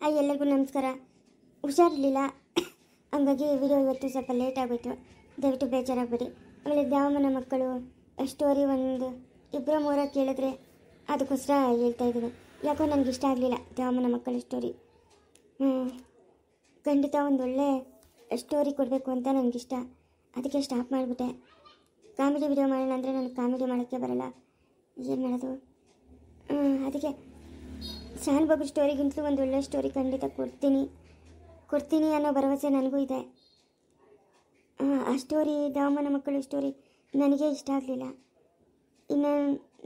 ಎಲ್ಲರಿಗೂ ನಮಸ್ಕಾರ. ಹುಷಾರಿರಲಿಲ್ಲ, ಹಂಗಾಗಿ ವಿಡಿಯೋ ಇವತ್ತು ಸ್ವಲ್ಪ ಲೇಟ್ ಆಗೋಯ್ತು. ದಯವಿಟ್ಟು ಬೇಜಾರಾಗಬೇಡಿ. ಆಮೇಲೆ ದ್ಯಾವಮ್ಮನ ಮಕ್ಕಳು ಸ್ಟೋರಿ ಒಂದು ಇಬ್ಬರ ಮೂರ ಕೇಳಿದ್ರೆ ಅದಕ್ಕೋಸ್ಕರ ಹೇಳ್ತಾ ಇದ್ದೀನಿ. ಯಾಕೋ ನನಗೆ ಇಷ್ಟ ಆಗಲಿಲ್ಲ ದ್ಯಾವಮ್ಮನ ಮಕ್ಕಳ ಸ್ಟೋರಿ. ಖಂಡಿತ ಒಂದೊಳ್ಳೆ ಸ್ಟೋರಿ ಕೊಡಬೇಕು ಅಂತ ನನಗಿಷ್ಟ, ಅದಕ್ಕೆ ಸ್ಟಾಪ್ ಮಾಡಿಬಿಟ್ಟೆ. ಕಾಮಿಡಿ ವಿಡಿಯೋ ಮಾಡೋಣ ಅಂದರೆ ನನಗೆ ಕಾಮಿಡಿ ಮಾಡೋಕ್ಕೆ ಬರಲ್ಲ, ಏನು ಮಾಡೋದು? ಅದಕ್ಕೆ ಶಾನ್ ಬಾಬು ಸ್ಟೋರಿಗಿಂತಲೂ ಒಂದು ಒಳ್ಳೆ ಸ್ಟೋರಿ ಖಂಡಿತ ಕೊಡ್ತೀನಿ ಅನ್ನೋ ಭರವಸೆ ನನಗೂ ಇದೆ. ಆ ಸ್ಟೋರಿ ದ್ಯಾವಮ್ಮನ ಮಕ್ಕಳು ಸ್ಟೋರಿ ನನಗೆ ಇಷ್ಟ ಆಗಲಿಲ್ಲ. ಇನ್ನು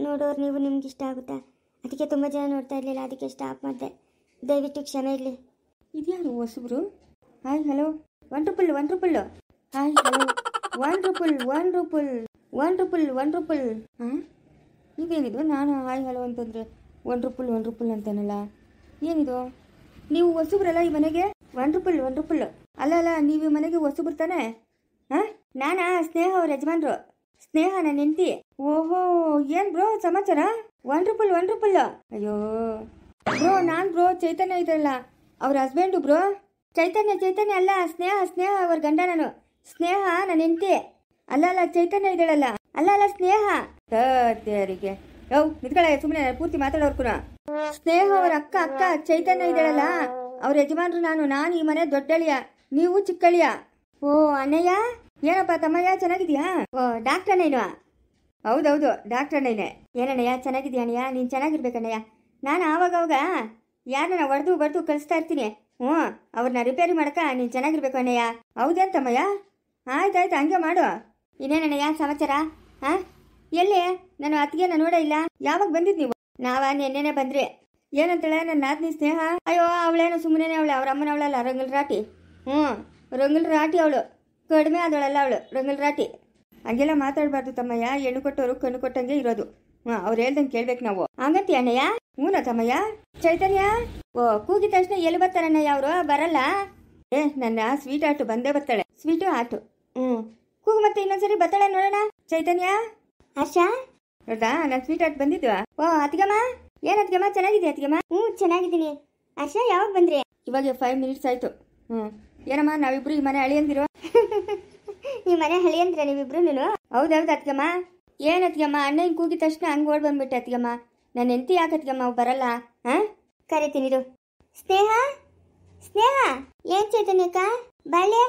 ನೋಡೋರು ನೀವು ನಿಮ್ಗೆ ಇಷ್ಟ ಆಗುತ್ತಾ? ಅದಕ್ಕೆ ತುಂಬ ಜನ ನೋಡ್ತಾ ಇರಲಿಲ್ಲ, ಅದಕ್ಕೆ ಸ್ಟಾಪ್ ಮಾಡಿದೆ. ದಯವಿಟ್ಟು ಕ್ಷಮೆ ಇರಲಿ. ಇದ್ಯಾರು ಹೊಸಬ್ರು? Hi hello, wonderful. Hi hello, wonderful. ಹಾಂ, ಇದೇನಿದು? ನಾನು ಹಾಯ್ ಹಲೋ ಅಂತಂದರೆ ವಂಡರ್ಫುಲ್ ಅಂತಾನಲ್ಲ, ಏನಿದು? ನೀವು ಹೊಸಬ್ರಲ್ಲ ಈ ಮನೆಗೆ? ವಂಡರ್ಫುಲ್. ಅಲ್ಲ, ನೀವು ಈ ಮನೆಗೆ ಹೊಸಬ್ರು ತಾನೆ? ಹಾಂ, ನಾನಾ ಸ್ನೇಹ ಅವ್ರ ಯಜಮಾನ್ರು. ಸ್ನೇಹ ನನ್ನ ಹೆಂಡತಿ. ಓಹೋ, ಏನು ಬ್ರೋ ಸಮಾಚಾರ? ವಂಡರ್ಫುಲ್. ಅಯ್ಯೋ ಬ್ರೋ, ನಾನು ಬ್ರೋ ಚೈತನ್ಯ ಇದ್ರಲ್ಲ ಅವ್ರ ಹಸ್ಬೆಂಡು ಬ್ರೋ. ಚೈತನ್ಯ ಅಲ್ಲ, ಸ್ನೇಹ ಅವ್ರ ಗಂಡ. ನಾನು ಸ್ನೇಹ ನನ್ನ ಹೆಂಡತಿ. ಅಲ್ಲ ಚೈತನ್ಯ ಇದ್ದಾಳಲ್ಲ, ಅಲ್ಲ ಸ್ನೇಹ. ತೇರಿಗೆ ನಿಂತ್ಕೊಳ್ಳ, ಸುಮ್ಮನೆ ಪೂರ್ತಿ ಮಾತಾಡೋರ್ಕುನ. ಸ್ನೇಹ ಅವ್ರ ಅಕ್ಕ ಚೈತನ್ಯ ಇದ್ದಾಳಲ್ಲ ಅವ್ರ ಯಜಮಾನ್ರು. ನಾನು ಈ ಮನೆ ದೊಡ್ಡಳಿಯ, ನೀವು ಚಿಕ್ಕಳಿಯ. ಓ ಅಣ್ಣಯ್ಯ, ಏನಪ್ಪ ತಮ್ಮಯ್ಯ, ಚೆನ್ನಾಗಿದ್ಯಾ? ಓ ಡಾಕ್ಟರ್ ಅಣ್ಣಯ್ಯನು? ಹೌದೌದು ಡಾಕ್ಟರ್ ಅಣ್ಣಯ್ಯನೇ. ಏನಣ್ಣಯ್ಯ ಚೆನ್ನಾಗಿದ್ಯಾ ಅಣ್ಣಯ್ಯ? ನೀನು ಚೆನ್ನಾಗಿರ್ಬೇಕಣ್ಣಯ್ಯ. ನಾನು ಆವಾಗ ಯಾರನ್ನ ಹೊಡೆದು ಕಳಿಸ್ತಾ ಇರ್ತೀನಿ. ಅವ್ರನ್ನ ರಿಪೇರಿ ಮಾಡಕ ನೀನು ಚೆನ್ನಾಗಿರ್ಬೇಕು ಅಣ್ಣಯ್ಯ. ಹೌದೇನು ತಮ್ಮಯ್ಯ? ಆಯ್ತು ಹಂಗೆ ಮಾಡು. ಇನ್ನೇನಣ್ಣಯ್ಯ ಸಮಾಚಾರ? ಹಾಂ, ಎಲ್ಲಿ ನಾನು ಅತ್ತಿಗೆನ ನೋಡೇ ಇಲ್ಲ. ಯಾವಾಗ ಬಂದಿದ್ದು ನೀವು? ನೆನ್ನೆನೆ ಬಂದ್ರಿ. ಏನಂತೇಳೆ ನನ್ನ ನಾದ್ನಿ ಸ್ನೇಹ? ಅಯ್ಯೋ ಅವಳೇನು ಸುಮ್ಮನೆ ಅವಳೆ, ಅವ್ರ ಅಮ್ಮನವಳಲ್ಲ, ರಂಗಲ್ ರಾಟಿ. ರಂಗಲ್ ರಾಟಿ ಅವಳು, ಕಡಿಮೆ ಆದವಳಲ್ಲ ಅವಳು, ರಂಗಲ್ ರಾಟಿ. ಹಂಗೆಲ್ಲ ಮಾತಾಡಬಾರ್ದು ತಮ್ಮಯ್ಯ. ಹೆಣ್ಣು ಕೊಟ್ಟವರು ಕಣ್ಣು ಕೊಟ್ಟಂಗೆ ಇರೋದು. ಅವ್ರು ಹೇಳ್ದಂಗೆ ಕೇಳ್ಬೇಕು ನಾವು. ಹಂಗಂತೀಯ ಅಣ್ಣಯ್ಯ? ಹೂನ ತಮ್ಮಯ್ಯ. ಚೈತನ್ಯ ಓ ಕೂಗಿದ ತಕ್ಷಣ ಎಲ್ಲಿ ಬರ್ತಾರಣ್ಣಯ್ಯ ಅವರು? ಬರಲ್ಲ. ನನ್ನ ಸ್ವೀಟ್ ಆಟು ಬಂದೇ ಬರ್ತಾಳೆ. ಸ್ವೀಟು ಆಟು. ಕೂಗು ಮತ್ತೆ ಇನ್ನೊಂದ್ಸರಿ ಬರ್ತಾಳೆ ನೋಡೋಣ. ಚೈತನ್ಯ, ಆಶಾ ನೋಡ್ದಾ ನನ್ನ ಸ್ವೀಟ್ ಆಟ್ ಬಂದಿದ್ವಾ? ಓ ಅತ್ಗಮ್ಮ, ಏನ್ ಅತ್ಗಮ್ಮ ಚೆನ್ನಾಗಿದ್ಯಾ? ಅತ್ಗಮ್ಮ ಚೆನ್ನಾಗಿದ್ದೀನಿ. ಆಶಾ ಯಾವಾಗ ಬಂದ್ರಿ? ಇವಾಗ 5 minutes ಆಯ್ತು. ಏನಮ್ಮ ನಾವಿಬ್ರು ಈ ಮನೆ ಅಳಿಯಂದಿರೋ? ಈ ಮನೆ ಹಳಿ ಅಂದ್ರೆ ನೀವಿಬ್ರು? ಹೌದೌದು ಅತ್ಗಮ್ಮ. ಏನ್ ಅತ್ಗಮ್ಮ, ಅಣ್ಣನ ಕೂಗಿದ ತಕ್ಷಣ ಹಂಗೆ ಓಡ್ ಬಂದ್ಬಿಟ್ಟೆ ಅತ್ಗಮ್ಮ. ನನ್ನ ಹೆಂಡತಿ ಯಾಕೆ ಅತ್ಗಮ್ಮ ಬರಲ್ಲ? ಕರಿತೀನಿ. ಸ್ನೇಹ ಏನ್ ಚೈತನ್ಯಕ್ಕ ಬಾಲ್ಯ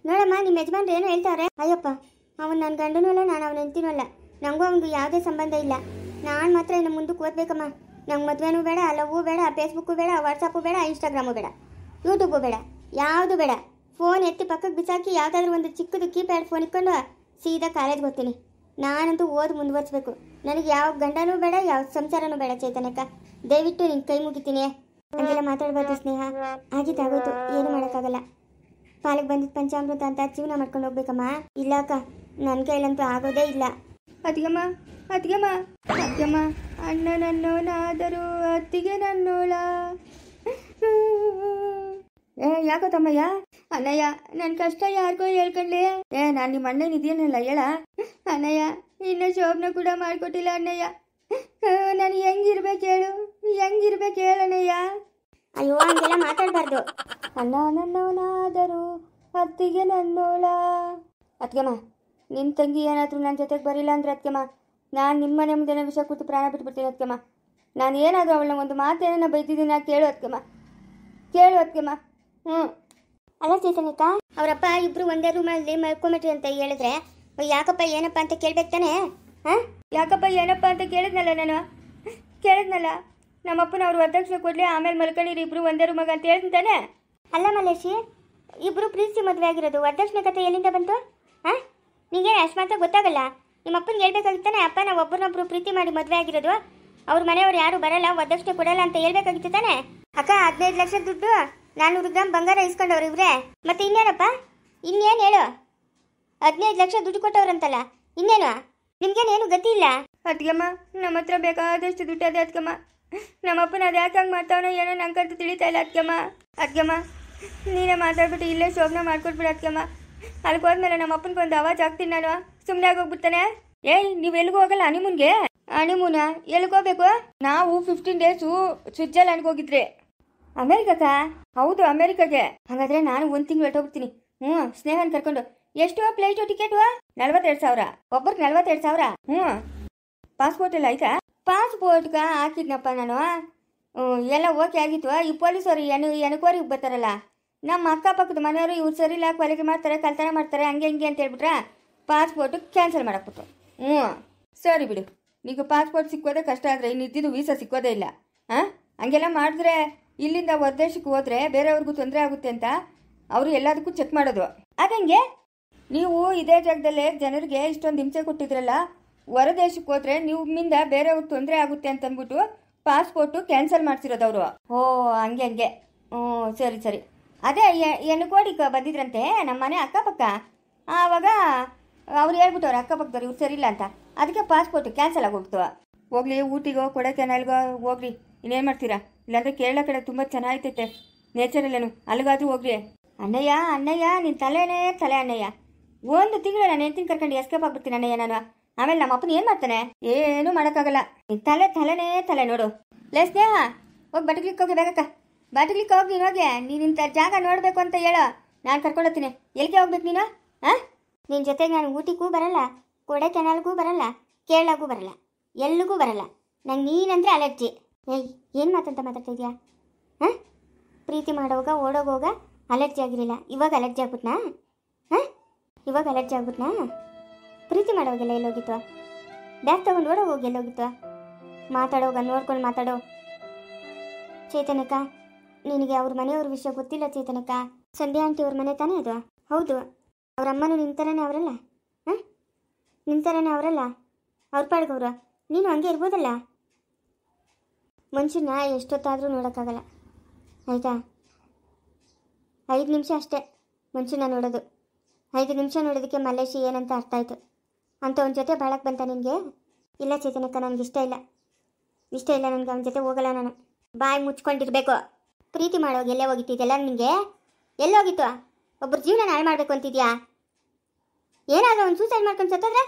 ನೋಡಮ್ಮ, ನಿಮ್ಮ ಯಜಮಾನ್ರು ಏನೋ ಹೇಳ್ತಾವ್ರೆ. ಅಯ್ಯಪ್ಪ, ಅವನು ನನ್ನ ಗಂಡನೂ ಅಲ್ಲ, ನಾನು ಅವನ ಹೆಂಡತಿನೂ ಅಲ್ಲ. ನನಗೂ ಅವನಿಗೂ ಯಾವುದೇ ಸಂಬಂಧ ಇಲ್ಲ. ನಾನು ಮಾತ್ರ ಇನ್ನು ಮುಂದಕ್ಕೆ ಓದ್ಬೇಕಮ್ಮ. ನಂಗೆ ಮದುವೆನೂ ಬೇಡ, ಲವ್ವು ಬೇಡ, ಫೇಸ್ಬುಕ್ಕು ಬೇಡ, ವಾಟ್ಸಪ್ಪು ಬೇಡ, ಇನ್ಸ್ಟಾಗ್ರಾಮು ಬೇಡ, ಯೂಟ್ಯೂಬು ಬೇಡ, ಯಾವುದು ಬೇಡ. ಫೋನ್ ಎತ್ತಿ ಪಕ್ಕಕ್ಕೆ ಬಿಸಾಕಿ ಯಾವುದಾದ್ರೂ ಒಂದು ಚಿಕ್ಕದು ಕೀಪ್ಯಾಡ್ ಫೋನ್ ಇಟ್ಕೊಂಡು ಸೀದಾ ಕಾಲೇಜ್ಗೆ ಹೋಗ್ತೀನಿ. ನಾನಂತೂ ಓದಿ ಮುಂದುವರ್ಸ್ಬೇಕು. ನನಗೆ ಯಾವ ಗಂಡನೂ ಬೇಡ, ಯಾವ ಸಂಸಾರನೂ ಬೇಡ. ಚೈತನ್ಯಕ್ಕ ದಯವಿಟ್ಟು ನಿನ್ನ ಕೈ ಮುಗಿತೀನಿ. ಹಂಗೆಲ್ಲ ಮಾತಾಡ್ಬಾರ್ದು ಸ್ನೇಹ. ಆಗಿದ್ದಾಗೋಯ್ತು, ಏನು ಮಾಡೋಕ್ಕಾಗಲ್ಲ. ಪಾಲಿಗೆ ಬಂದಿದ್ದು ಪಂಚಾಮೃತ ಅಂತ ಜೀವನ ಮಾಡ್ಕೊಂಡು ಹೋಗ್ಬೇಕಮ್ಮ. ಇಲ್ಲ ಅಕ್ಕ, ನನ್ನ ಕೈಲಂತೂ ಆಗೋದೇ ಇಲ್ಲ. ಅತ್ಗಮ್ಮ ಅಣ್ಣ ನನ್ನೋನಾದರೂ ಅತ್ತಿಗೆ ನನ್ನೋಳ. ಯಾಕೋ ತಮ್ಮಯ್ಯ? ಅಣ್ಣಯ್ಯ, ನನ್ನ ಕಷ್ಟ ಯಾರಿಗೋ ಹೇಳ್ಕೊಂಡ್ಲಿ. ನಾನು ನಿಮ್ಮ ಅಣ್ಣನ ಇದೆಯೇನಲ್ಲ ಹೇಳ. ಅಣ್ಣಯ್ಯ, ಇನ್ನು ಶೋಭನ ಕೂಡ ಮಾಡ್ಕೊಟ್ಟಿಲ್ಲ ಅಣ್ಣಯ್ಯ. ನಾನು ಹೆಂಗಿರ್ಬೇಕು ಹೇಳಣ್ಣಯ್ಯ? ಅಯ್ಯೋ ಹಂಗೆಲ್ಲ ಮಾತಾಡಬಾರ್ದು. ಅಣ್ಣ ನನ್ನೋನಾದರೂ ಅತ್ತಿಗೆ ನನ್ನೋಳ. ಅತ್ಗಮ್ಮ, ನಿನ್ನ ತಂಗಿ ಏನಾದರೂ ನನ್ನ ಜೊತೆಗೆ ಬರಿಲ್ಲ ಅಂದ್ರೆ ಅತ್ಗಮ್ಮ, ನಾನು ನಿಮ್ಮನೆ ಮುಂದೆನೇ ವಿಷಯ ಕೂತು ಪ್ರಾಣ ಬಿಟ್ಬಿಡ್ತೀನಿ ಅತ್ಗಮ್ಮ. ನಾನು ಏನಾದರೂ ಅವಳನ್ನ ಒಂದು ಮಾತೇನ ಬೈದಿದ್ದೀನ ಕೇಳು ಅತ್ಗಮ್ಮ. ಅಲ್ಲ ಚೈತನ್ಯಕ್ಕ, ಅವರಪ್ಪ ಇಬ್ರು ಒಂದೇ ರೂಮಲ್ಲಿ ಮಲ್ಕೊಂಬಿಟ್ರಿ ಅಂತ ಹೇಳಿದ್ರೆ ಯಾಕಪ್ಪ ಏನಪ್ಪ ಅಂತ ಕೇಳ್ಬೇಕು ತಾನೆ? ಯಾಕಪ್ಪ ಏನಪ್ಪ ಅಂತ ಕೇಳಿದ್ನಲ್ಲ. ನಮ್ಮಪ್ಪನ ಅವ್ರು ವರದಕ್ಷಿಣೆ ಕೊಡ್ಲಿ, ಆಮೇಲೆ ಮಲ್ಕೊಂಡಿರಿ ಇಬ್ರು ಒಂದೇ ರೂಮಾಗ ಅಂತ ಹೇಳ್ತಾನೆ. ಅಲ್ಲ ಮಲ್ಲೇಶಿ, ಇಬ್ರು ಪ್ರೀತಿ ಮದುವೆ ಆಗಿರೋದು, ವರದಕ್ಷಿಣೆ ಕತೆ ಎಲ್ಲಿಂದ ಬಂತು? ನಿಂಗೆ ಅಷ್ಟು ಮಾತ್ರ ಗೊತ್ತಾಗಲ್ಲ? ನಿಮ್ಮ ಅಪ್ಪನಿಗೆ ಹೇಳ್ಬೇಕಾಗಿತ್ತಾನೆ, ಅಪ್ಪ ನಾವು ಒಬ್ಬರನ್ನೊಬ್ರು ಪ್ರೀತಿ ಮಾಡಿ ಮದುವೆ ಆಗಿರೋದು, ಅವ್ರ ಮನೆಯವ್ರು ಯಾರು ಬರಲ್ಲ, ವರದಕ್ಷಿಣೆ ಕೊಡಲ್ಲ ಅಂತ ಹೇಳ್ಬೇಕಾಗಿತ್ತು ತಾನೆ? ಅಕ್ಕ 15 ಲಕ್ಷ ದುಡ್ಡು, 400 ಗ್ರಾಮ್ ಬಂಗಾರ ಇಸ್ಕೊಂಡವ್ರು ಇವ್ರೆ. ಮತ್ತೆ ಇನ್ನೇನಪ್ಪ, ಇನ್ನೇನು ಹೇಳು? 15 ಲಕ್ಷ ದುಡ್ಡು ಕೊಟ್ಟವ್ರಂತಲ್ಲ, ಇನ್ನೇನು? ನಿಮ್ಗೇನೇನು ಗತಿ ಇಲ್ಲ? ಅತ್ಗಮ್ಮ, ನಮ್ಮ ಹತ್ರ ಬೇಕಾದಷ್ಟು ದುಡ್ಡು ಅದೇ ಅತ್ಗಮ್ಮ. ನಮ್ಮಪ್ಪನ ಅದು ಯಾಕೆ ಹಂಗೆ ಮಾಡ್ತಾವನೋ ಏನೋ ನಂಗಂತೂ ತಿಳಿತಾ ಇಲ್ಲ ಅತ್ಗಮ್ಮ. ನೀನೇ ಮಾತಾಡ್ಬಿಟ್ಟು ಇಲ್ಲೇ ಶೋಭನ ಮಾಡ್ಕೊಟ್ಬಿಡು ಅತ್ಗಮ್ಮ. ಅಲ್ಲಿಗೆ ಹೋದ್ಮೇಲೆ ನಮ್ಮ ಅಪ್ಪನಿಗೊಂದು ಆವಾಜ್ ಆಗ್ತೀನಿ ನಾನು. ಸುಮ್ಮನೆ ಆಗೋಗ್ಬಿಡ್ತಾನೆ. ನೀವು ಎಲ್ಲಿಗೂ ಹೋಗಲ್ಲ ಹನಿಮೂನ್ಗೆ? ಹನಿಮೂನ ಎಲ್ಲಿಗೆ ಹೋಗ್ಬೇಕು? ನಾವು 15 days ಸ್ವಿಟ್ಜರ್ಲ್ಯಾಂಡ್ಗೆ ಹೋಗಿದ್ರಿ. ಅಮೇರಿಕಕ್ಕ? ಹೌದು ಅಮೇರಿಕಾಗೆ. ಹಾಗಾದ್ರೆ ನಾನು ಒಂದು ತಿಂಗಳು ಹೊರಟೋಗ್ತೀನಿ. ಸ್ನೇಹನ್ ಕರ್ಕೊಂಡು. ಎಷ್ಟು ಫ್ಲೈಟು ಟಿಕೆಟು? 42,000 ಒಬ್ಬರಿಗೆ 42,000. ಪಾಸ್ಪೋರ್ಟ್ ಎಲ್ಲ ಆಯ್ತಾ? ಪಾಸ್ಪೋರ್ಟ್ಗ ಹಾಕಿದ್ನಪ್ಪ ನಾನು. ಎಲ್ಲ ಓಕೆ ಆಗಿತ್ತು. ಈ ಪೊಲೀಸರು ಎನಕೋರಿಗೆ ಬರ್ತಾರಲ್ಲ, ನಮ್ಮ ಅಕ್ಕಪಕ್ಕದ ಮನೆಯವರು ಇವ್ರು ಸರಿ ಇಲ್ಲ, ಕೊಲೆಗೆ ಮಾಡ್ತಾರೆ, ಕಳ್ತನ ಮಾಡ್ತಾರೆ, ಹಂಗೆ ಹಿಂಗೆ ಅಂತ ಹೇಳ್ಬಿಟ್ರೆ ಪಾಸ್ಪೋರ್ಟ್ ಕ್ಯಾನ್ಸಲ್ ಮಾಡಕ್ಬಿಟ್ರು. ಸರಿ ಬಿಡು, ಈಗ ಪಾಸ್ಪೋರ್ಟ್ ಸಿಕ್ಕೋದೇ ಕಷ್ಟ ಆದರೆ ಇನ್ನು ಇದ್ದಿದ್ದು ವೀಸಾ ಸಿಕ್ಕೋದೇ ಇಲ್ಲ. ಹಂಗೆಲ್ಲ ಮಾಡಿದ್ರೆ ಇಲ್ಲಿಂದ ಹೊರದೇಶಕ್ಕೆ ಹೋದ್ರೆ ಬೇರೆಯವ್ರಿಗೂ ತೊಂದರೆ ಆಗುತ್ತೆ ಅಂತ ಅವರು ಎಲ್ಲದಕ್ಕೂ ಚೆಕ್ ಮಾಡೋದು. ಅದಂಗೆ ನೀವು ಇದೇ ಜಾಗದಲ್ಲೇ ಜನರಿಗೆ ಇಷ್ಟೊಂದು ಹಿಂಸೆ ಕೊಟ್ಟಿದ್ರಲ್ಲ, ಹೊರದೇಶಕ್ಕೆ ಹೋದ್ರೆ ನಿಮ್ಮಿಂದ ಬೇರೆಯವ್ರಿಗೆ ತೊಂದರೆ ಆಗುತ್ತೆ ಅಂತ ಅಂದ್ಬಿಟ್ಟು ಪಾಸ್ಪೋರ್ಟು ಕ್ಯಾನ್ಸಲ್ ಮಾಡ್ತಿರೋದು ಅವರು. ಹಂಗೆ. ಸರಿ ಸರಿ. ಅದೇ ಎನ್ಕೋಡಿಗೆ ಬಂದಿದ್ರಂತೆ ನಮ್ಮ ಮನೆ ಅಕ್ಕಪಕ್ಕ. ಆವಾಗ ಅವ್ರು ಹೇಳ್ಬಿಟ್ಟವ್ರು ಅಕ್ಕಪಕ್ಕದವ್ರು ಇವ್ರು ಸರಿ ಇಲ್ಲ ಅಂತ. ಅದಕ್ಕೆ ಪಾಸ್ಪೋರ್ಟ್ ಕ್ಯಾನ್ಸಲ್ ಆಗೋಗ್ತು. ಹೋಗ್ಲಿ, ಊಟಿಗೋ ಕೊಡೈಕೆನಾಲ್ಗೋ ಹೋಗ್ರಿ, ಇನ್ನೇನು ಮಾಡ್ತೀರಾ? ಇಲ್ಲಾಂದ್ರೆ ಕೇರಳ ಕಡೆ ತುಂಬ ಚೆನ್ನಾಗೈತೈತೆ ನೇಚರಲ್ಲೇನು, ಅಲ್ಲಿಗಾದ್ರೂ ಹೋಗ್ರಿ. ಅಣ್ಣಯ್ಯ ನಿನ್ನ ತಲೆನೇ ತಲೆ ಅಣ್ಣಯ್ಯ. 1 ತಿಂಗಳು ನಾನು ಹೆಂಡ್ತಿನ ಕರ್ಕೊಂಡು ಎಸ್ಕೇಪ್ ಆಗ್ಬಿಡ್ತೀನಿ ಅಣ್ಣಯ್ಯ ನಾನು. ಆಮೇಲೆ ನಮ್ಮ ಅಪ್ಪನ ಏನು ಮಾಡ್ತಾನೆ? ಏನೂ ಮಾಡೋಕ್ಕಾಗಲ್ಲ. ನಿನ್ನ ತಲೆನೇ ತಲೆ ನೋಡು. ಲೇ ಸ್ನೇಹ, ಹೋಗಿ ಬಟಗ್ಲಿಕ್ಕೆ ಹೋಗಿ ಬೇಕಕ್ಕ. ಬಟಗ್ಲಿಕ್ಕೆ ಹೋಗಿ ಹೋಗಿ ನೀನಿಂಥ ಜಾಗ ನೋಡಬೇಕು ಅಂತ ಹೇಳೋ, ನಾನು ಕರ್ಕೊಂಡೋಗ್ತೀನಿ. ಎಲ್ಲಿಗೆ ಹೋಗ್ಬೇಕು ನೀನು? ನಿನ್ನ ಜೊತೆಗೆ ನಾನು ಊಟಿಗೂ ಬರಲ್ಲ, ಕೊಡೈಕೆನಾಲ್ಗೂ ಬರಲ್ಲ, ಕೇರಳಗೂ ಬರಲ್ಲ, ಎಲ್ಲಿಗೂ ಬರಲ್ಲ. ನಂಗೆ ನೀನಂದ್ರೆ ಅಲರ್ಜಿ. ಏನು ಮಾತಾಡ್ತಾ ಇದೆಯಾ? ಪ್ರೀತಿ ಮಾಡೋವಾಗ ಓಡೋಗೋಗ ಅಲರ್ಜಿ ಆಗಿರಲಿಲ್ಲ, ಇವಾಗ ಅಲರ್ಜಿ ಆಗ್ಬಿಟ್ನಾ? ಇವಾಗ ಅಲರ್ಜಿ ಆಗ್ಬಿಟ್ನಾ? ಪ್ರೀತಿ ಮಾಡೋವಾಗೆಲ್ಲ ಎಲ್ಲೋಗಿತ್ತು? ಬ್ಯಾಗ್ ತಗೊಂಡು ಓಡೋಗೋಗಿ ಎಲ್ಲೋಗಿತ್ತು? ಮಾತಾಡೋವಾಗ ನೋಡ್ಕೊಂಡು ಮಾತಾಡೋ. ಚೇತನಕ್ಕ, ನಿನಗೆ ಅವ್ರ ಮನೆಯವ್ರ ವಿಷಯ ಗೊತ್ತಿಲ್ಲ ಚೇತನಕ್ಕ. ಸಂಧ್ಯಾ ಆಂಟಿ ಅವ್ರ ಮನೆ ತಾನೇ ಅದು? ಹೌದು. ಅವ್ರ ಅಮ್ಮನೂ ನಿಂತರನೇ ಅವರಲ್ಲ? ನಿಂತರನೇ ಅವರಲ್ಲ? ಅವ್ರ ಪಾಡ್ಗವ್ರು. ನೀನು ಹಂಗೆ ಇರ್ಬೋದಲ್ಲ. ಮನುಷ್ಯನ ಎಷ್ಟೊತ್ತಾದರೂ ನೋಡೋಕ್ಕಾಗಲ್ಲ, ಆಯಿತಾ? 5 ನಿಮಿಷ ಅಷ್ಟೇ ಮನುಷ್ಯನ ನೋಡೋದು. 5 ನಿಮಿಷ ನೋಡೋದಕ್ಕೆ ಮಲ್ಲೇಶಿ ಏನಂತ ಅರ್ಥ ಆಯಿತು. ಅಂತ ಅವನ ಜೊತೆ ಬಾಳಕ್ಕೆ ಬಂತ ನಿನಗೆ? ಇಲ್ಲ ಚೇತನಕ್ಕ, ನನಗೆ ಇಷ್ಟ ಇಲ್ಲ ನನಗೆ ಅವನ ಜೊತೆ ಹೋಗಲ್ಲ ನಾನು. ಬಾಯಿ ಮುಚ್ಕೊಂಡಿರ್ಬೇಕು. ಪ್ರೀತಿ ಮಾಡೋವಾಗ ಎಲ್ಲೇ ಹೋಗಿತ್ತಿದೆಲ್ಲ ನಿನಗೆ? ಎಲ್ಲೋಗಿತ್ತು? ಒಬ್ಬರ ಜೀವನ ಹಾಳು ಮಾಡಬೇಕು ಅಂತಿದ್ಯಾ? ಏನಾದರೂ ಒಂದು ಸೂಸೈಡ್ ಮಾಡ್ಕೊಂಡು ಸತ್ತೋದ್ರೆ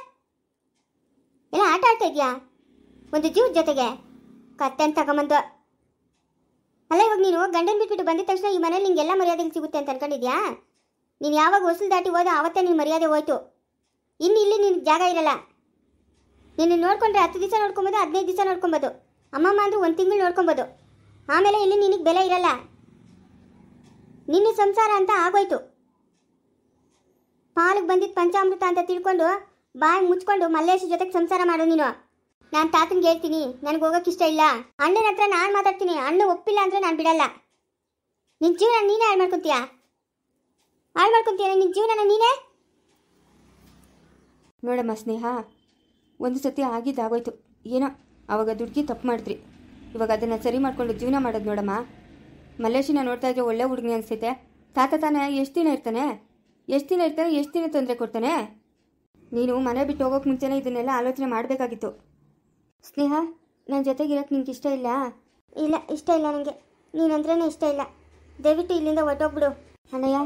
ಎಲ್ಲ ಆಟ ಆಡ್ತಾ ಇದೆಯಾ ಒಂದು ಜೀವದ ಜೊತೆಗೆ? ಕತ್ತೆ ಅಂತ ತಗೊಂಬಂದು ಅಲ್ಲ. ಇವಾಗ ನೀನು ಗಂಡನ ಬಿಟ್ಬಿಟ್ಟು ಬಂದಿದ ತಕ್ಷಣ ಈ ಮನೇಲಿ ನಿಂಗೆಲ್ಲ ಮರ್ಯಾದೆ ಸಿಗುತ್ತೆ ಅಂತ ಅನ್ಕೊಂಡಿದ್ಯಾ? ನೀನು ಯಾವಾಗ ಹೊಸಲು ದಾಟಿ ಹೋದ ಆವತ್ತೇ ನಿನ್ನ ಮರ್ಯಾದೆ ಹೋಯ್ತು. ಇನ್ನು ಇಲ್ಲಿ ನಿನ್ನ ಜಾಗ ಇರಲ್ಲ. ನಿನ್ನ ನೋಡ್ಕೊಂಡ್ರೆ 10 ದಿವಸ ನೋಡ್ಕೊಬೋದು, 15 ದಿವಸ ನೋಡ್ಕೊಬೋದು, ಅಮ್ಮಮ್ಮ ಅಂದ್ರೆ 1 ತಿಂಗಳು ನೋಡ್ಕೊಬೋದು. ಆಮೇಲೆ ಇಲ್ಲಿ ನಿನಗೆ ಬೆಲೆ ಇರಲ್ಲ. ನಿನ್ನ ಸಂಸಾರ ಅಂತ ಆಗೋಯ್ತು. ಪಾಲಿಗೆ ಬಂದಿದ್ದು ಪಂಚಾಮೃತ ಅಂತ ತಿಳ್ಕೊಂಡು ಬಾಯಿ ಮುಚ್ಕೊಂಡು ಮಲ್ಲೇಶ್ ಜೊತೆಗೆ ಸಂಸಾರ ಮಾಡು ನೀನು. ನಾನು ತಾತನಿಗೆ ಹೇಳ್ತೀನಿ, ನನಗೆ ಹೋಗೋಕೆ ಇಷ್ಟ ಇಲ್ಲ. ಅಣ್ಣನ ಹತ್ರ ನಾನು ಮಾತಾಡ್ತೀನಿ. ಅಣ್ಣ ಒಪ್ಪಿಲ್ಲ ಅಂದರೆ ನಾನು ಬಿಡಲ್ಲ. ನಿನ್ನ ಜೀವನ ನೀನೇ ಹಾಳು ಮಾಡ್ಕೊತೀಯ ನಿನ್ನ ಜೀವನ ನೀನೇ. ನೋಡಮ್ಮ ಸ್ನೇಹ, ಒಂದು ಸತಿ ಆಗಿದ್ದಾಗೋಯ್ತು. ಏನೋ ಅವಾಗ ದುಡ್ಗಿ ತಪ್ಪು ಮಾಡಿದ್ರಿ. ಇವಾಗ ಅದನ್ನು ಸರಿ ಮಾಡ್ಕೊಂಡು ಜೀವನ ಮಾಡೋದು ನೋಡಮ್ಮ. ಮಲ್ಲೇಶಿನ ನೋಡ್ತಾ ಇದ್ರೆ ಒಳ್ಳೆ ಹುಡುಗಿ ಅನಿಸ್ತೈತೆ. ತಾತ ತಾನೇ ಎಷ್ಟು ದಿನ ಇರ್ತಾನೆ? ಎಷ್ಟು ದಿನ ತೊಂದರೆ ಕೊಡ್ತಾನೆ? ನೀನು ಮನೆ ಬಿಟ್ಟು ಹೋಗೋಕೆ ಮುಂಚೆನೇ ಇದನ್ನೆಲ್ಲ ಆಲೋಚನೆ ಮಾಡಬೇಕಾಗಿತ್ತು. ಸ್ನೇಹ, ನನ್ನ ಜೊತೆಗಿರೋಕ್ಕೆ ನಿಂಗೆ ಇಷ್ಟ ಇಲ್ಲ? ಇಲ್ಲ, ಇಷ್ಟ ಇಲ್ಲ ನನಗೆ. ನೀನಂದ್ರೇ ಇಷ್ಟ ಇಲ್ಲ. ದಯವಿಟ್ಟು ಇಲ್ಲಿಂದ ಹೊರಟೋಗ್ಬಿಡು. ಅಣ್ಣಯ್ಯ,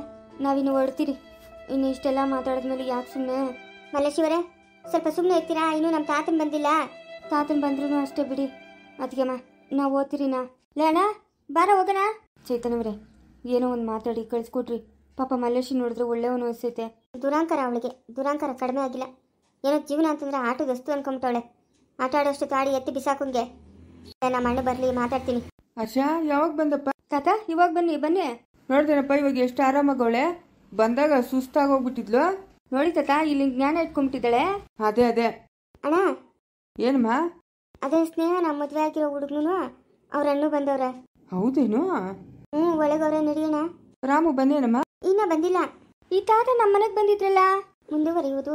ನಾವಿನ್ನು ಹೊರಡ್ತೀರಿ. ಇನ್ನು ಇಷ್ಟೆಲ್ಲ ಮಾತಾಡಿದ್ಮೇಲೆ ಯಾಕೆ ಸುಮ್ಮನೆ? ಮಲ್ಲೇಶಿವರೇ, ಸ್ವಲ್ಪ ಸುಮ್ಮನೆ ಇರ್ತೀರಾ? ಇನ್ನೂ ನಮ್ಮ ತಾತನ ಬಂದಿಲ್ಲ. ತಾತನ ಬಂದ್ರೂ ಅಷ್ಟೇ ಬಿಡಿ. ಅದಕ್ಕೆಮ್ಮ ನಾವು ಓದ್ತೀರಿನಾ? ಲೇ ಅಣ್ಣ, ಬಾರ ಹೋಗೋಣ. ಚೈತನ್ಯವರೇ, ಏನೋ ಒಂದು ಮಾತಾಡಿ ಕಳಿಸ್ಕೊಟ್ರಿ. ಪಾಪ ಮಲ್ಲೇಶಿ ನೋಡಿದ್ರೆ ಒಳ್ಳೆಯವನು ಅನಿಸ್ತೈತೆ. ದುರಾಂಕಾರ, ಅವಳಿಗೆ ದುರಾಂಕಾರ ಕಡಿಮೆ ಆಗಿಲ್ಲ. ಏನೋ ಜೀವನ ಅಂತಂದ್ರೆ ಆಟದ ವಸ್ತು ಅನ್ಕೊಂಬಿಟ್ಟವಳೆ. ಆಟ ಆಡೋಷ್ಟು ತಾಡಿ ಎತ್ತಿ ಬಿಸಾಕುಂಗೆ. ನಮ್ಮ ಅಣ್ಣ ಬರಲಿ, ಮಾತಾಡ್ತೀನಿ. ಆಶಾ, ಯಾವಾಗ ಬಂದಪ್ಪ? ತಾತ, ಇವಾಗ ಬನ್ನಿ. ನೋಡ್ದೇನಪ್ಪ, ಇವಾಗ ಎಷ್ಟು ಆರಾಮಾಗವಳೆ. ಬಂದಾಗ ಸುಸ್ತಾಗೋಗ್ಬಿಟ್ಟಿದ್ಲು. ನೋಡಿ ತಾತ, ಇಲ್ಲಿ ಜ್ಞಾನ ಇಟ್ಕೊಂಡ್ಬಿಟ್ಟಿದ್ದಾಳೆ. ಅದೇ ಅಣ್ಣ, ಏನಮ್ಮ? ಅದೇ ಸ್ನೇಹ, ನಮ್ಮ ಮದುವೆ ಆಗಿರೋ ಹುಡುಗನು ಅವ್ರ ಅಣ್ಣ ಬಂದವ್ರೆ. ಹೌದೇನು? ಒಳಗವ್ರೆ, ನಡಿಯೋಣ. ರಾಮು ಬಂದೇನಮ್ಮ? ಇನ್ನ ಬಂದಿಲ್ಲ. ಈ ತಾತ ನಮ್ಮ ಮನೆಗೆ ಬಂದಿದ್ರಲ್ಲ. ಮುಂದುವರಿಯುವುದು